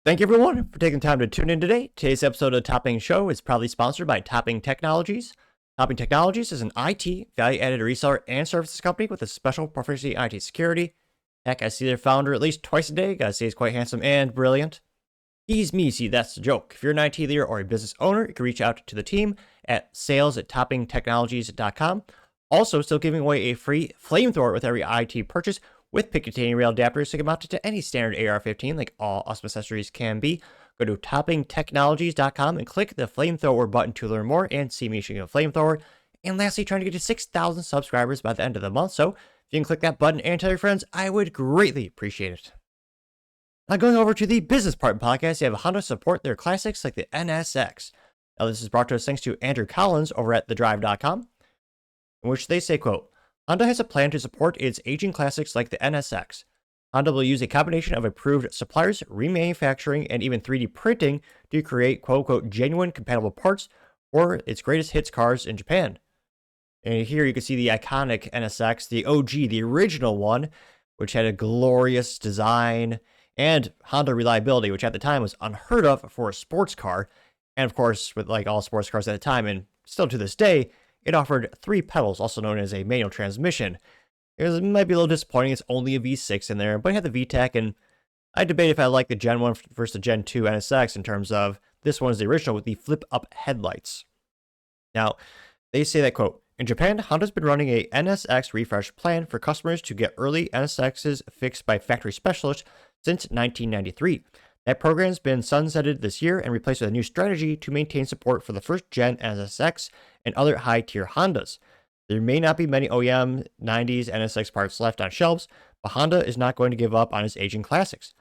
Thank you everyone for taking time to tune in today. Today's episode of Topping Show is proudly sponsored by Topping Technologies. Topping Technologies is an IT value-added reseller and services company with a special proficiency in IT security. Heck, I see their founder at least twice a day. Gotta say he's quite handsome and brilliant. He's me, see, that's the joke. If you're an IT leader or a business owner, you can reach out to the team at sales@toppingtechnologies.com. Also, still giving away a free flamethrower with every IT purchase with Picatinny rail adapters so you can mount it to any standard AR-15 like all awesome accessories can be. Go to toppingtechnologies.com and click the flamethrower button to learn more and see me shooting a flamethrower. And lastly, trying to get to 6,000 subscribers by the end of the month. So if you can click that button and tell your friends, I would greatly appreciate it. Now going over to the business part of the podcast, you have Honda support their classics like the NSX. Now this is brought to us thanks to Andrew Collins over at thedrive.com, in which they say, quote, Honda has a plan to support its aging classics like the NSX. Honda will use a combination of approved suppliers, remanufacturing, and even 3D printing to create quote-unquote genuine compatible parts for its greatest hits cars in Japan. And here you can see the iconic NSX, the OG, the original one, which had a glorious design and Honda reliability, which at the time was unheard of for a sports car. And of course, with like all sports cars at the time, and still to this day, it offered 3 pedals, also known as a manual transmission. It might be a little disappointing, it's only a V6 in there, but it had the VTEC, and I debate if I like the Gen 1 versus the Gen 2 NSX in terms of this one is the original with the flip-up headlights. Now, they say that, quote, in Japan, Honda's been running a NSX refresh plan for customers to get early NSXs fixed by factory specialists since 1993. That program's been sunsetted this year and replaced with a new strategy to maintain support for the first gen NSX and other high-tier Hondas. There may not be many OEM 90s NSX parts left on shelves, but Honda is not going to give up on its aging classics.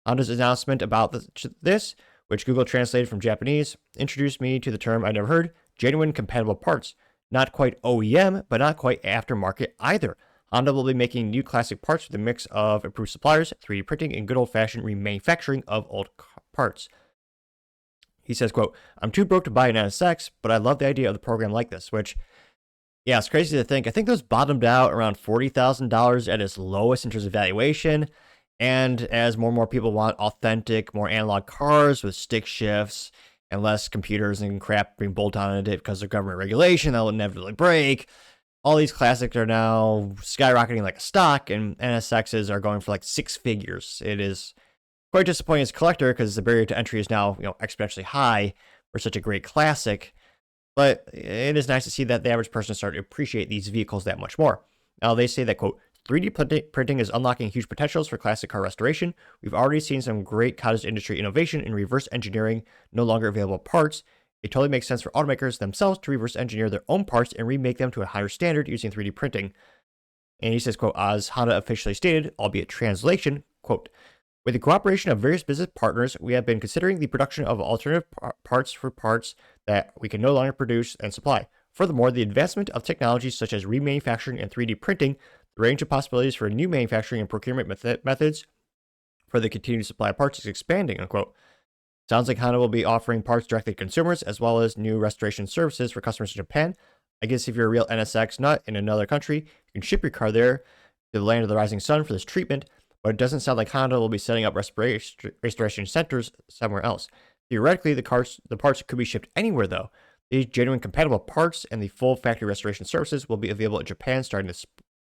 Honda's announcement about this, which Google translated from Japanese, introduced me to the term I never heard, genuine compatible parts. Not quite OEM, but not quite aftermarket either. Honda will be making new classic parts with a mix of approved suppliers, 3D printing, and good old-fashioned remanufacturing of old parts. He says, quote, I'm too broke to buy an NSX, but I love the idea of the program like this, which, yeah, it's crazy to think. I think those bottomed out around $40,000 at its lowest in terms of valuation. And as more and more people want authentic, more analog cars with stick shifts and less computers and crap being bolted onto it because of government regulation that will inevitably break, all these classics are now skyrocketing like a stock, and NSXs are going for like 6 figures. It is quite disappointing as a collector because the barrier to entry is now exponentially high for such a great classic. But it is nice to see that the average person start to appreciate these vehicles that much more. Now they say that, quote, 3D printing is unlocking huge potentials for classic car restoration. We've already seen some great cottage industry innovation in reverse engineering no longer available parts. It totally makes sense for automakers themselves to reverse engineer their own parts and remake them to a higher standard using 3D printing. And he says, quote, as Honda officially stated, albeit translation, quote, with the cooperation of various business partners, we have been considering the production of alternative parts for parts that we can no longer produce and supply. Furthermore, the advancement of technologies such as remanufacturing and 3D printing, the range of possibilities for new manufacturing and procurement methods for the continued supply of parts is expanding, unquote. Sounds like Honda will be offering parts directly to consumers as well as new restoration services for customers in Japan. I guess if you're a real NSX nut in another country, you can ship your car there to the land of the rising sun for this treatment, but it doesn't sound like Honda will be setting up restoration centers somewhere else. Theoretically, the parts could be shipped anywhere though. These genuine compatible parts and the full factory restoration services will be available in Japan starting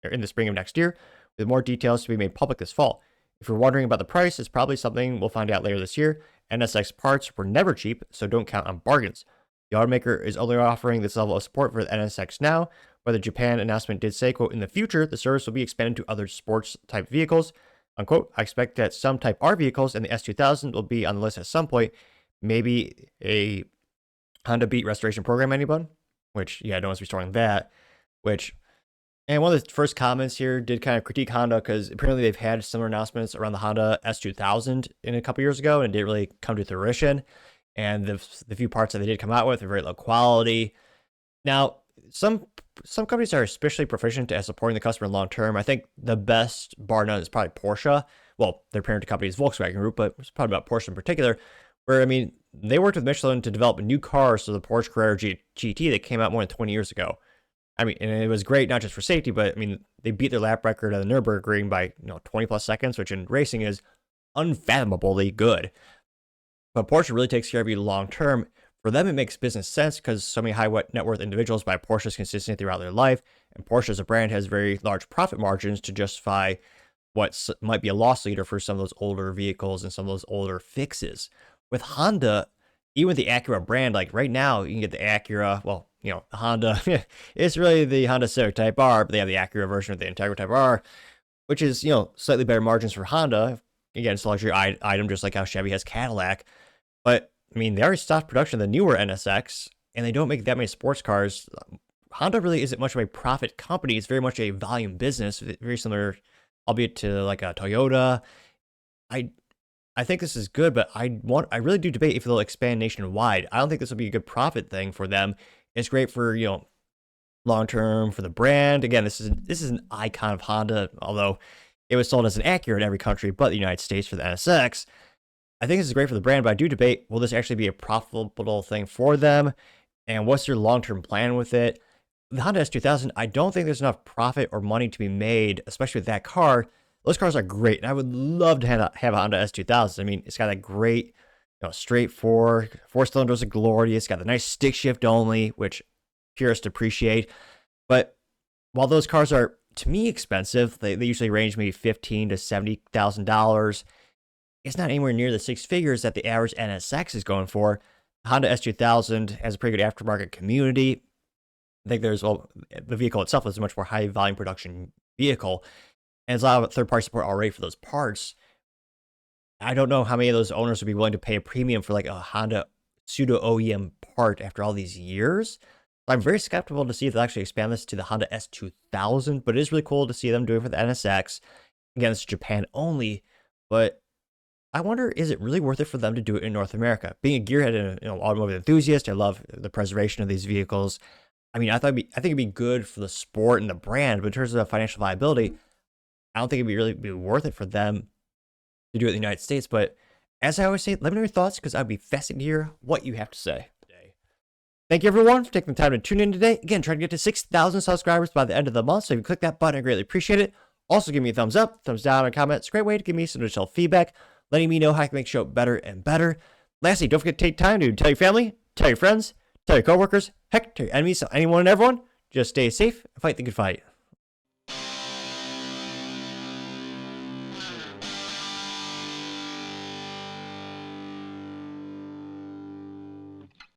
in the spring of next year, with more details to be made public this fall. If you're wondering about the price, it's probably something we'll find out later this year. NSX parts were never cheap, so don't count on bargains. The automaker is only offering this level of support for the NSX now, but the Japan announcement did say, quote, in the future, the service will be expanded to other sports-type vehicles, unquote. I expect that some Type R vehicles and the S2000 will be on the list at some point. Maybe a Honda Beat restoration program, anyone? Which, yeah, no one's restoring that. And one of the first comments here did kind of critique Honda because apparently they've had similar announcements around the Honda S2000 in a couple years ago and it didn't really come to fruition. And the few parts that they did come out with are very low quality. Now, some companies are especially proficient at supporting the customer long term. I think the best, bar none, is probably Porsche. Well, their parent company is Volkswagen Group, but it's probably about Porsche in particular. Where, I mean, they worked with Michelin to develop new cars for the Porsche Carrera GT that came out more than 20 years ago. I mean, and it was great not just for safety, but I mean, they beat their lap record at the Nürburgring by 20 plus seconds, which in racing is unfathomably good. But Porsche really takes care of you long term. For them, it makes business sense because so many high net worth individuals buy Porsches consistently throughout their life, and Porsche as a brand has very large profit margins to justify what might be a loss leader for some of those older vehicles and some of those older fixes. With Honda, even with the Acura brand, like right now, you can get the Acura. Well, the Honda, it's really the Honda Civic Type R, but they have the Acura version of the Integra Type R, which is, slightly better margins for Honda. Again, it's a luxury item, just like how Chevy has Cadillac. But, I mean, they already stopped production of the newer NSX, and they don't make that many sports cars. Honda really isn't much of a profit company. It's very much a volume business, very similar, albeit to like a Toyota. I think this is good, but I really do debate if they'll expand nationwide. I don't think this will be a good profit thing for them. It's great for, long term for the brand. Again, this is an icon of Honda, although it was sold as an Acura in every country but the United States for the NSX. I think this is great for the brand, but I do debate, will this actually be a profitable thing for them? And what's their long-term plan with it? The Honda S2000, I don't think there's enough profit or money to be made, especially with that car. Those cars are great, and I would love to have a Honda S2000. I mean, it's got that great, straight four cylinders of glory. It's got the nice stick shift only, which purists appreciate. But while those cars are, to me, expensive, they usually range maybe $15,000 to $70,000. It's not anywhere near the six figures that the average NSX is going for. Honda S2000 has a pretty good aftermarket community. I think the vehicle itself is a much more high volume production vehicle, and there's a lot of third-party support already for those parts. I don't know how many of those owners would be willing to pay a premium for like a Honda pseudo OEM part after all these years. I'm very skeptical to see if they'll actually expand this to the Honda S2000, but it is really cool to see them do it for the NSX. Again, it's Japan only, but I wonder, is it really worth it for them to do it in North America? Being a gearhead and an automotive enthusiast, I love the preservation of these vehicles. I mean, I think it'd be good for the sport and the brand, but in terms of financial viability, I don't think it'd really be worth it for them to do it in the United States. But as I always say, let me know your thoughts because I'd be fascinated to hear what you have to say. Thank you, everyone, for taking the time to tune in today. Again, trying to get to 6,000 subscribers by the end of the month. So if you click that button, I greatly appreciate it. Also, give me a thumbs up, thumbs down, and a comment. It's a great way to give me some additional feedback, letting me know how I can make the show better and better. Lastly, don't forget to take time to tell your family, tell your friends, tell your coworkers, heck, tell your enemies, tell anyone and everyone. Just stay safe and fight the good fight.